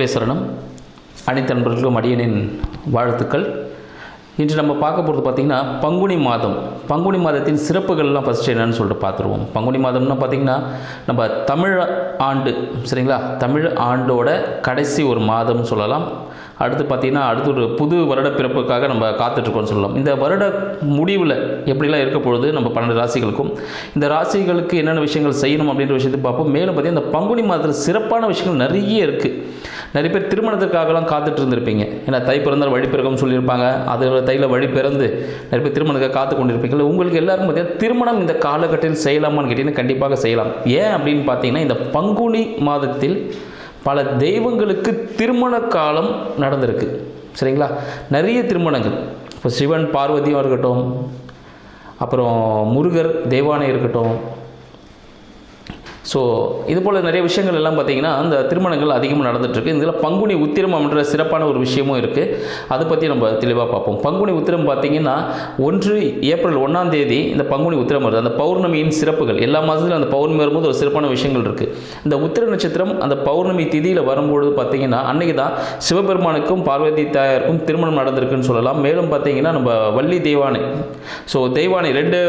குருவே சரணம். அனைத்து நண்பர்களுக்கும் அடியனின் வாழ்த்துக்கள். இன்று நம்ம பார்க்க போகிறது பார்த்திங்கன்னா பங்குனி மாதம். பங்குனி மாதத்தின் சிறப்புகள்லாம் ஃபஸ்ட்டு என்னென்னு சொல்லிட்டு பார்த்துருவோம். பங்குனி மாதம்னா பார்த்திங்கன்னா நம்ம தமிழ் ஆண்டு, சரிங்களா, தமிழ் ஆண்டோட கடைசி ஒரு மாதம்னு சொல்லலாம். அடுத்து பார்த்திங்கன்னா அடுத்து ஒரு புது வருட பிறப்புக்காக நம்ம காத்துட்ருக்கோம்னு சொல்லலாம். இந்த வருட முடிவில் எப்படிலாம் இருக்க பொழுது நம்ம 12 ராசிகளுக்கும் இந்த ராசிகளுக்கு என்னென்ன விஷயங்கள் செய்யணும் அப்படின்ற விஷயத்தை பார்ப்போம். மேலும் பார்த்திங்கன்னா இந்த பங்குனி மாதத்தில் சிறப்பான விஷயங்கள் நிறைய இருக்குது. நிறைய பேர் திருமணத்திற்காகலாம் காத்துட்டு இருந்திருப்பீங்க. ஏன்னா தை பிறந்தால் வழி பிறகும்னு சொல்லியிருப்பாங்க. அதில் தையில் வழி பிறந்து நிறைய பேர் திருமணத்துக்காக காத்து கொண்டிருப்பீங்க. உங்களுக்கு எல்லாருக்கும் பார்த்தீங்கன்னா திருமணம் இந்த காலகட்டத்தில் செய்யலாமான்னு கேட்டிங்கன்னா கண்டிப்பாக செய்யலாம். ஏன் அப்படின்னு பார்த்தீங்கன்னா இந்த பங்குனி மாதத்தில் பல தெய்வங்களுக்கு திருமண காலம் நடந்திருக்கு, சரிங்களா. நிறைய திருமணங்கள், இப்போ சிவன் பார்வதியும் இருக்கட்டும், அப்புறம் முருகர் தெய்வானை இருக்கட்டும். ஸோ இது போல் நிறைய விஷயங்கள் எல்லாம் பார்த்திங்கன்னா அந்த திருமணங்கள் அதிகமாக நடந்துகிட்ருக்கு. இதில் பங்குனி உத்திரம் என்ற சிறப்பான ஒரு விஷயமும் இருக்குது. அதை பற்றி நம்ம தெளிவாக பார்ப்போம். பங்குனி உத்திரம் பார்த்திங்கன்னா ஏப்ரல் 1 இந்த பங்குனி உத்திரம் வருது. அந்த பௌர்ணமியின் சிறப்புகள் எல்லா மாதத்துலையும் அந்த பௌர்ணமி வரும்போது ஒரு சிறப்பான விஷயங்கள் இருக்குது. இந்த உத்திர நட்சத்திரம் அந்த பௌர்ணமி திதியில் வரும்பொழுது பார்த்திங்கன்னா அன்றைக்கி தான் சிவபெருமானுக்கும் பார்வதி தாயாருக்கும் திருமணம் நடந்திருக்குன்னு சொல்லலாம். மேலும் பார்த்திங்கன்னா நம்ம வள்ளி தெய்வானை, ஸோ தெய்வானை 2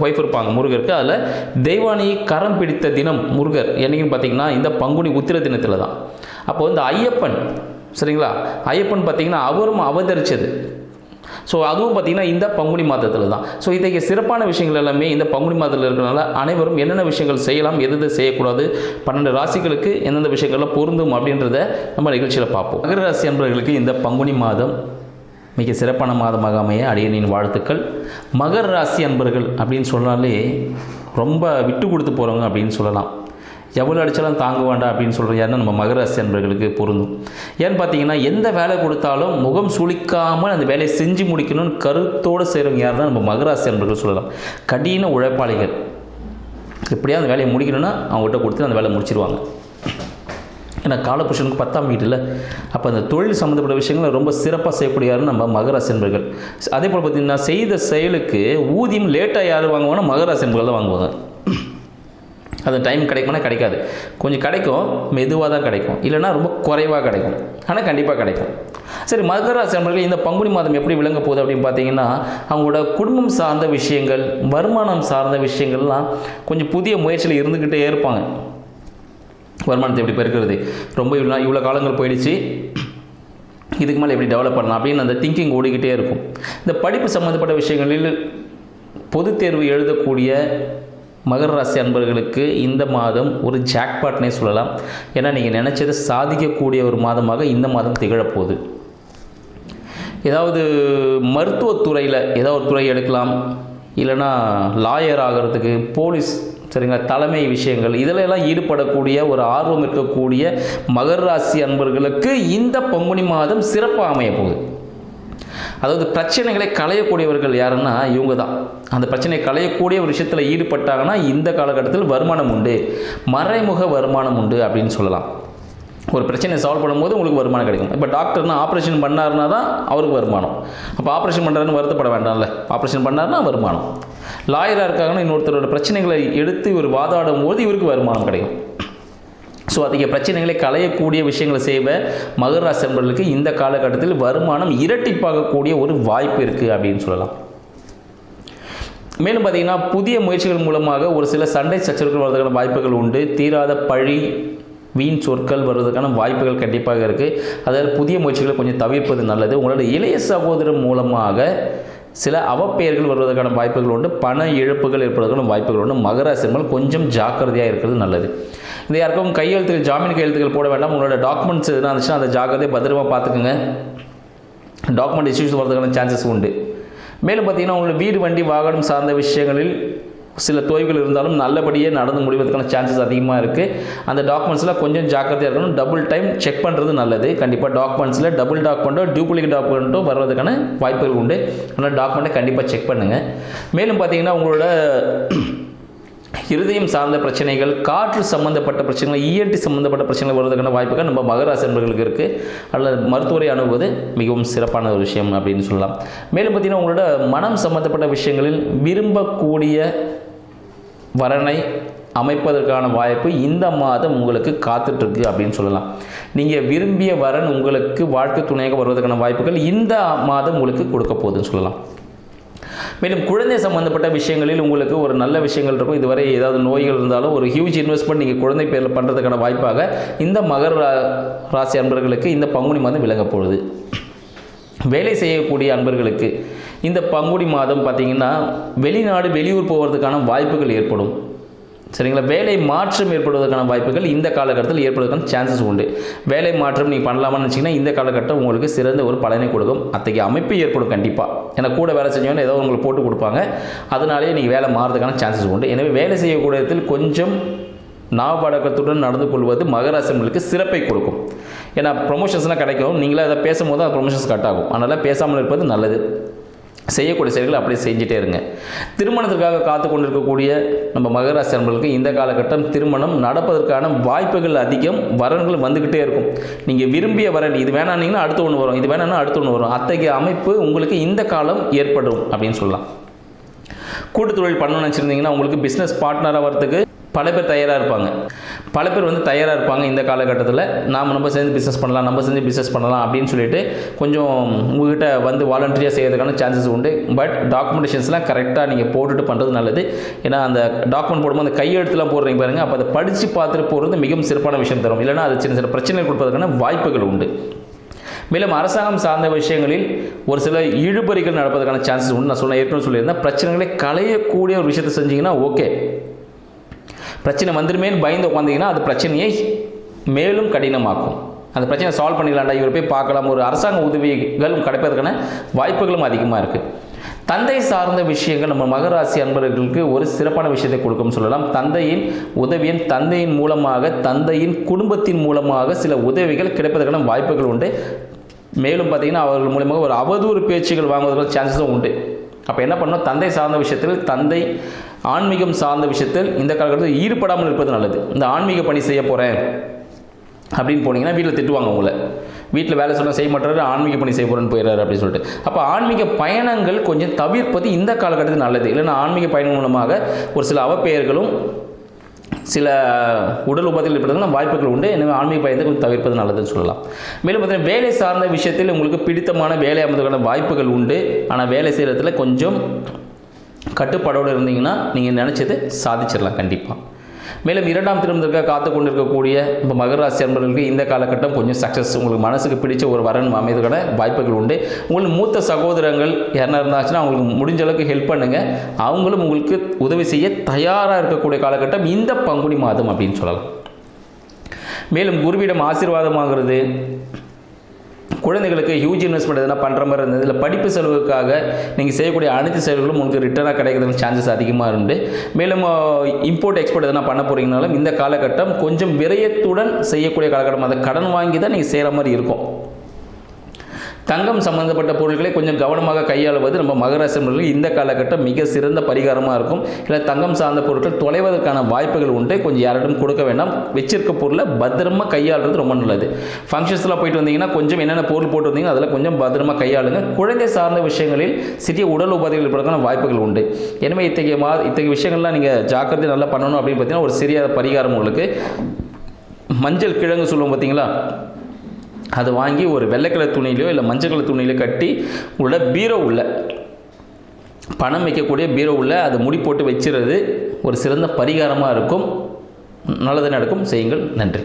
ஒய்ஃப் இருப்பாங்க முருகருக்கு. அதில் தெய்வானையை கரம் பிடித்த தினம் முருகர் என்னைக்குன்னு பார்த்தீங்கன்னா இந்த பங்குனி உத்திர தினத்தில் தான். அப்போது இந்த ஐயப்பன், சரிங்களா, ஐயப்பன் பார்த்தீங்கன்னா அவரும் அவதரித்தது. ஸோ அதுவும் பார்த்திங்கன்னா இந்த பங்குனி மாதத்தில் தான். ஸோ இன்றைக்கு சிறப்பான விஷயங்கள் எல்லாமே இந்த பங்குனி மாதத்தில் இருக்கிறனால அனைவரும் என்னென்ன விஷயங்கள் செய்யலாம், எது செய்யக்கூடாது, 12 ராசிகளுக்கு எந்தெந்த விஷயங்கள்லாம் பொருந்தும் அப்படின்றத நம்ம நிகழ்ச்சியில் பார்ப்போம். மகர ராசி அன்பர்களுக்கு இந்த பங்குனி மாதம் மிக சிறப்பான மாதமாக அமைய அடியனின் வாழ்த்துக்கள். மகர ராசி அன்பர்கள் அப்படின்னு சொன்னாலே ரொம்ப விட்டு கொடுத்து போகிறவங்க அப்படின்னு சொல்லலாம். எவ்வளோ அடித்தாலும் தாங்க வேண்டாம் அப்படின்னு சொல்கிற யாருன்னா நம்ம மகர ராசி அன்பர்களுக்கு பொருந்தும். ஏன்னு பார்த்தீங்கன்னா எந்த வேலை கொடுத்தாலும் முகம் சுளிக்காமல் அந்த வேலையை செஞ்சு முடிக்கணும்னு கருத்தோடு செய்கிறவங்க யாருன்னா நம்ம மகர ராசி அன்பர்கள் சொல்லலாம். கடின உழைப்பாளிகள். எப்படியா அந்த வேலையை முடிக்கணும்னா அவங்ககிட்ட கொடுத்து அந்த வேலையை முடிச்சிருவாங்க. ஏன்னா காலபுருஷனுக்கு 10ஆம் வீட்டில் அப்போ அந்த தொழில் சம்மந்தப்பட்ட விஷயங்களை ரொம்ப சிறப்பாக செய்யக்கூடியாருன்னு நம்ம மகர ராசி அன்பர்கள். அதே போல் பார்த்திங்கன்னா செய்த செயலுக்கு ஊதியம் லேட்டாக யார் வாங்குவாங்கன்னா மகர ராசி அன்பர்கள் தான் வாங்குவாங்க. அது டைம் கிடைக்குமானா கிடைக்காது, கொஞ்சம் கிடைக்கும், மெதுவாக தான் கிடைக்கும், இல்லைனா ரொம்ப குறைவாக கிடைக்கும், ஆனால் கண்டிப்பாக கிடைக்கும். சரி, மகர ராசி அன்பர்கள் இந்த பங்குனி மாதம் எப்படி விளங்க போகுது அப்படின்னு பார்த்தீங்கன்னா அவங்களோட குடும்பம் சார்ந்த விஷயங்கள், வருமானம் சார்ந்த விஷயங்கள்லாம் கொஞ்சம் புதிய முயற்சியில் இருந்துக்கிட்டே இருப்பாங்க. வருமானத்தை எப்படி பெருக்கிறது, ரொம்ப இவ்வளோ காலங்கள் போயிடுச்சு, இதுக்கு மேலே எப்படி டெவலப் பண்ணலாம் அப்படின்னு அந்த திங்கிங் ஓடிக்கிட்டே இருக்கும். இந்த படிப்பு சம்மந்தப்பட்ட விஷயங்களில் பொதுத் தேர்வு எழுதக்கூடிய மகர ராசி அன்பர்களுக்கு இந்த மாதம் ஒரு ஜாக்பாட்னே சொல்லலாம். ஏன்னா நீங்கள் நினச்சதை சாதிக்கக்கூடிய ஒரு மாதமாக இந்த மாதம் திகழப்போகுது. ஏதாவது மருத்துவத்துறையில் ஏதாவது ஒரு துறை எடுக்கலாம், இல்லைனா லாயர் ஆகிறதுக்கு, போலீஸ், சரிங்களா, தலைமை விஷயங்கள் இதிலெல்லாம் ஈடுபடக்கூடிய ஒரு ஆர்வம் இருக்கக்கூடிய மகர ராசி அன்பர்களுக்கு இந்த பங்குனி மாதம் சிறப்பாக அமைய போகுது. அதாவது பிரச்சனைகளை களையக்கூடியவர்கள் யாருன்னா இவங்க தான். அந்த பிரச்சனையை களையக்கூடிய ஒரு விஷயத்தில் ஈடுபட்டாங்கன்னா இந்த காலகட்டத்தில் வருமானம் உண்டு, மறைமுக வருமானம் உண்டு அப்படின்னு சொல்லலாம். ஒரு பிரச்சனையை சால்வ் பண்ணும்போது உங்களுக்கு வருமானம் கிடைக்கும். இப்போ டாக்டர்னா ஆப்ரேஷன் பண்ணாருன்னா தான் அவருக்கு வருமானம். அப்போ ஆப்ரேஷன் பண்ணுறாருன்னு வருத்தப்பட வேண்டாம்ல, ஆப்ரேஷன் பண்ணாருன்னா வருமானம். லாயராக இருக்காங்கன்னா இன்னொருத்தரோட பிரச்சனைகளை எடுத்து இவர் வாதாடும் போது இவருக்கு வருமானம் கிடைக்கும். ஸோ அதிக பிரச்சனைகளை களையக்கூடிய விஷயங்களை செய்வ மகர ராசி அன்பர்களுக்கு இந்த காலகட்டத்தில் வருமானம் இரட்டிப்பாகக்கூடிய ஒரு வாய்ப்பு இருக்குது அப்படின்னு சொல்லலாம். மேலும் பார்த்திங்கன்னா புதிய முயற்சிகள் மூலமாக ஒரு சில சண்டை சச்சரவுகள் வருவதற்கான வாய்ப்புகள் உண்டு. தீராத பழி, வீண் சொற்கள் வருவதற்கான வாய்ப்புகள் கண்டிப்பாக இருக்குது. அதாவது புதிய முயற்சிகளை கொஞ்சம் தவிர்ப்பது நல்லது. உங்களோட இளைய சகோதரர் மூலமாக சில அவப்பெயர்கள் வருவதற்கான வாய்ப்புகள் உண்டு. பண இழப்புகள் ஏற்படுவதற்கான வாய்ப்புகள் உண்டு. மகர ராசி அன்பர்கள் கொஞ்சம் ஜாக்கிரதையாக இருக்கிறது நல்லது. இந்த யாருக்கும் கையெழுத்துகள், ஜாமீன் கையெழுத்துகள் போட வேண்டாம். உங்களோட டாக்குமெண்ட்ஸ் எதுனா இருந்துச்சுன்னா அந்த ஜாக்கிரதையை பத்திரமாக பார்த்துக்குங்க. டாக்குமெண்ட் இஷ்யூஸ் வரதுக்கான சான்சஸ் உண்டு. மேலும் பார்த்திங்கன்னா உங்களோட வீடு, வண்டி, வாகனம் சார்ந்த விஷயங்களில் சில தொய்வுகள் இருந்தாலும் நல்லபடியே நடந்து முடிவதற்கான சான்சஸ் அதிகமாக இருக்குது. அந்த டாக்குமெண்ட்ஸில் கொஞ்சம் ஜாக்கிரதையாக இருக்கணும். டபுள் டைம் செக் பண்ணுறது நல்லது. கண்டிப்பாக டாக்குமெண்ட்ஸில் டபுள் டாக்குமெண்ட்டோ டூப்ளிகேட் டாக்குமெண்ட்டோ வர்றதுக்கான வாய்ப்புகள் உண்டு. ஆனால் டாக்குமெண்ட்டை கண்டிப்பாக செக் பண்ணுங்கள். மேலும் பார்த்திங்கன்னா உங்களோட இருதயம் சார்ந்த பிரச்சனைகள், காற்று சம்பந்தப்பட்ட பிரச்சனைகள், இஎன்டி சம்பந்தப்பட்ட பிரச்சனைகள் வருவதற்கான வாய்ப்புகள் நம்ம மகர ராசி அன்பர்களுக்கு இருக்குது. அல்லது மருத்துவரை அணுகுவது மிகவும் சிறப்பான ஒரு விஷயம் அப்படின்னு சொல்லலாம். மேலும் பார்த்திங்கன்னா உங்களோட மனம் சம்பந்தப்பட்ட விஷயங்களில் விரும்பக்கூடிய வரனை அமைப்பதற்கான வாய்ப்பு இந்த மாதம் உங்களுக்கு காத்துட்ருக்கு அப்படின்னு சொல்லலாம். நீங்கள் விரும்பிய வரன் உங்களுக்கு வாழ்க்கை துணையாக வருவதற்கான வாய்ப்புகள் இந்த மாதம் உங்களுக்கு கொடுக்க போகுதுன்னு சொல்லலாம். மேலும் குழந்தை சம்பந்தப்பட்ட விஷயங்களில் உங்களுக்கு ஒரு நல்ல விஷயங்கள் இருக்கும். இதுவரை ஏதாவது நோய்கள் இருந்தாலும் ஒரு ஹியூஜ் இன்வெஸ்ட்மெண்ட் நீங்கள் குழந்தை பேரில் பண்ணுறதுக்கான வாய்ப்பாக இந்த மகர ராசி அன்பர்களுக்கு இந்த பங்குனி மாதம் விளங்க போகுது. வேலை செய்யக்கூடிய அன்பர்களுக்கு இந்த பங்குனி மாதம் பார்த்திங்கன்னா வெளிநாடு வெளியூர் போவதற்கான வாய்ப்புகள் ஏற்படும். சரிங்களா? வேலை மாற்றம் ஏற்படுவதற்கான வாய்ப்புகள் இந்த காலகட்டத்தில் ஏற்படுவதற்கான சான்சஸ் உண்டு. வேலை மாற்றம் நீங்கள் பண்ணலாமான்னு நினச்சிங்கன்னா இந்த காலகட்டம் உங்களுக்கு சிறந்த ஒரு பலனை கொடுக்கும். அத்தகைய அமைப்பு ஏற்படும் கண்டிப்பாக. ஏன்னா கூட வேலை செஞ்சவங்க ஏதோ உங்களுக்கு போட்டு கொடுப்பாங்க, அதனாலேயே நீங்கள் வேலை மாறுறதுக்கான சான்சஸ் உண்டு. எனவே வேலை செய்யக்கூடிய இடத்தில் கொஞ்சம் நாவடக்கத்துடன் நடந்து கொள்வது மகராசிகளுக்கு சிறப்பை கொடுக்கும். ஏன்னா ப்ரொமோஷன்ஸ்லாம் கிடைக்கும், நீங்களே அதை பேசும்போது அது ப்ரொமோஷன்ஸ் கட் ஆகும். அதனால் பேசாமல் இருப்பது நல்லது. செய்யக்கூடிய செயல்களை அப்படியே செஞ்சுட்டே இருங்க. திருமணத்திற்காக காத்து கொண்டிருக்கக்கூடிய நம்ம மகராசி அன்பர்களுக்கு இந்த காலகட்டம் திருமணம் நடப்பதற்கான வாய்ப்புகள் அதிகம். வரன்கள் வந்துக்கிட்டே இருக்கும். நீங்கள் விரும்பிய வரன் இது வேணான்னீங்கன்னா அடுத்த ஒன்று வரும், இது வேணான்னா அடுத்த ஒன்று வரும். அத்தகைய அமைப்பு உங்களுக்கு இந்த காலம் ஏற்படும் அப்படின்னு சொல்லலாம். கூட்டுத்தொழில் பண்ணணும்னு நினச்சிருந்தீங்கன்னா உங்களுக்கு பிஸ்னஸ் பார்ட்னராக வரத்துக்கு பல பேர் தயாராக இருப்பாங்க. பல பேர் தயாராக இருப்பாங்க இந்த காலகட்டத்தில். நம்ம சேர்ந்து பிஸ்னஸ் பண்ணலாம், நம்ம சேர்ந்து பிஸ்னஸ் பண்ணலாம் அப்படின்னு சொல்லிட்டு கொஞ்சம் உங்கள்கிட்ட வாலண்டரியாக செய்யறதுக்கான சான்சஸ் உண்டு. பட் டாக்குமெண்டேஷன்ஸ்லாம் கரெக்டாக நீங்கள் போட்டுட்டு பண்ணுறது நல்லது. ஏன்னா அந்த டாக்குமெண்ட் போடும்போது அந்த கையெழுத்துலாம் போடுறீங்க பாருங்கள், அப்போ அதை படித்து பார்த்துட்டு போகிறது மிகவும் சிறப்பான விஷயம் தரும். இல்லைனா அது சின்ன சின்ன பிரச்சனை கொடுப்பதற்கான வாய்ப்புகள் உண்டு. மேலும் அரசாங்கம் சார்ந்த விஷயங்களில் ஒரு சில இழுபறிகள் நடப்பதற்கான சான்சஸ் உண்டு. நான் ஏற்கனவே சொல்லியிருந்தேன், பிரச்சனைகளை களையக்கூடிய ஒரு விஷயத்தை செஞ்சீங்கன்னா ஓகே. பிரச்சனை வந்துருமேன்னு பயந்து உட்காந்திங்கன்னா அது பிரச்சனையை மேலும் கடினமாக்கும். அந்த பிரச்சனை சால்வ் பண்ணிடலாம்டா, இவர் போய் பார்க்கலாம், ஒரு அரசாங்க உதவிகளும் கிடைப்பதற்கான வாய்ப்புகளும் அதிகமாக இருக்குது. தந்தை சார்ந்த விஷயங்கள் நம்ம மகராசி அன்பர்களுக்கு ஒரு சிறப்பான விஷயத்தை கொடுக்கும்னு சொல்லலாம். தந்தையின் உதவியின் தந்தையின் மூலமாக தந்தையின் குடும்பத்தின் மூலமாக சில உதவிகள் கிடைப்பதற்கான வாய்ப்புகள் உண்டு. மேலும் பார்த்திங்கன்னா அவர்கள் மூலமாக ஒரு அவதூறு பேச்சுகள் வாங்குவதற்கான சான்சஸும் உண்டு. அப்போ என்ன பண்ணணும், தந்தை சார்ந்த விஷயத்தில் தந்தை ஆன்மீகம் சார்ந்த விஷயத்தில் இந்த காலகட்டத்தில் ஈடுபடாமல் இருப்பது நல்லது. இந்த ஆன்மீக பணி செய்ய போகிறேன் அப்படின்னு போனீங்கன்னா வீட்டில் திட்டுவாங்க உங்களை. வீட்டில் வேலை சொன்னால் செய்ய மாட்டாரு, ஆன்மீக பணி செய்ய போகிறேன்னு போயிடுறாரு அப்படின்னு சொல்லிட்டு. அப்போ ஆன்மீக பயணங்கள் கொஞ்சம் தவிர்ப்பது இந்த காலகட்டத்தில் நல்லது. இல்லைன்னா ஆன்மீக பயணம் மூலமாக ஒரு சில அவப்பெயர்களும் சில உடல் உபாதைகள் ஏற்படுறதுனா வாய்ப்புகள் உண்டு. எனவே ஆன்மீக பயணத்தை கொஞ்சம் தவிர்ப்பது நல்லதுன்னு சொல்லலாம். மேலும் பார்த்தீங்கன்னா வேலை சார்ந்த விஷயத்தில் உங்களுக்கு பிடித்தமான வேலை அமைவதற்கான வாய்ப்புகள் உண்டு. ஆனால் வேலை செய்கிறதுல கொஞ்சம் கட்டுப்பாடோடு இருந்தீங்கன்னா நீங்கள் நினச்சது சாதிச்சிடலாம் கண்டிப்பாக. மேலும் இரண்டாம் திருமணத்திற்காக காத்து கொண்டிருக்கக்கூடிய இப்போ மகராசி அன்பர்களுக்கு இந்த காலகட்டம் கொஞ்சம் சக்ஸஸ், உங்களுக்கு மனசுக்கு பிடிச்ச ஒரு வரன் அமைவதற்கான வாய்ப்புகள் உண்டு. உங்களுக்கு மூத்த சகோதரங்கள் யாருன்னா இருந்தாச்சுன்னா அவங்களுக்கு முடிஞ்ச அளவுக்கு ஹெல்ப் பண்ணுங்கள். அவங்களும் உங்களுக்கு உதவி செய்ய தயாராக இருக்கக்கூடிய காலகட்டம் இந்த பங்குனி மாதம் அப்படின்னு சொல்லலாம். மேலும் குருவிடம் ஆசீர்வாதம் வாங்குறது, குழந்தைகளுக்கு ஹியூஜ் இன்வெஸ்ட்மெண்ட் எதனா பண்ணுற மாதிரி இருந்தது, இல்லை படிப்பு செலவுக்காக நீங்கள் செய்யக்கூடிய அனைத்து செலவுகளும் உங்களுக்கு ரிட்டர்னாக கிடைக்கிறதுக்கு சான்சஸ் அதிகமாக உண்டு. மேலும் இம்போர்ட் எக்ஸ்போர்ட் எதனா பண்ண போகிறீங்கனாலும் இந்த காலகட்டம் கொஞ்சம் விரயத்துடன் செய்யக்கூடிய காலகட்டம். அதை கடன் வாங்கி தான் நீங்கள் செய்கிற மாதிரி இருக்கும். தங்கம் சம்பந்தப்பட்ட பொருட்களை கொஞ்சம் கவனமாக கையாளுவது நம்ம மகராசி அன்பர்களுக்கு இந்த காலகட்டம் மிக சிறந்த பரிகாரமாக இருக்கும். இல்லை தங்கம் சார்ந்த பொருட்கள் தொலைவதற்கான வாய்ப்புகள் உண்டு. கொஞ்சம் யாரிடம் கொடுக்க வேண்டாம். வச்சிருக்க பொருளை பத்திரமாக கையாளுறது ரொம்ப நல்லது. ஃபங்க்ஷன்ஸ்லாம் போயிட்டு வந்தீங்கன்னா கொஞ்சம் என்னென்ன பொருள் போட்டு வந்தீங்கன்னா அதில் கொஞ்சம் பத்திரமாக கையாளுங்க. குழந்தை சார்ந்த விஷயங்களில் சிறிய உடல் உபாதைகள் ஏற்படுறதுக்கான வாய்ப்புகள் உண்டு. எனவே இத்தகைய விஷயங்கள்லாம் நீங்கள் ஜாக்கிரதை நல்லா பண்ணணும் அப்படின்னு பார்த்தீங்கன்னா ஒரு சிறிய பரிகாரம் உங்களுக்கு. மஞ்சள் கிழங்கு சொல்லுவோம் பார்த்தீங்களா, அதை வாங்கி ஒரு வெள்ளை கலர் துணியிலையோ இல்லை மஞ்சள் கலர் துணியிலையோ கட்டி உள்ள பீரோ உள்ள பணம் வைக்கக்கூடிய பீரோ உள்ள அதை முடி போட்டு வச்சுறது ஒரு சிறந்த பரிகாரமாக இருக்கும். நல்லது நடக்கும். செய்யுங்கள். நன்றி.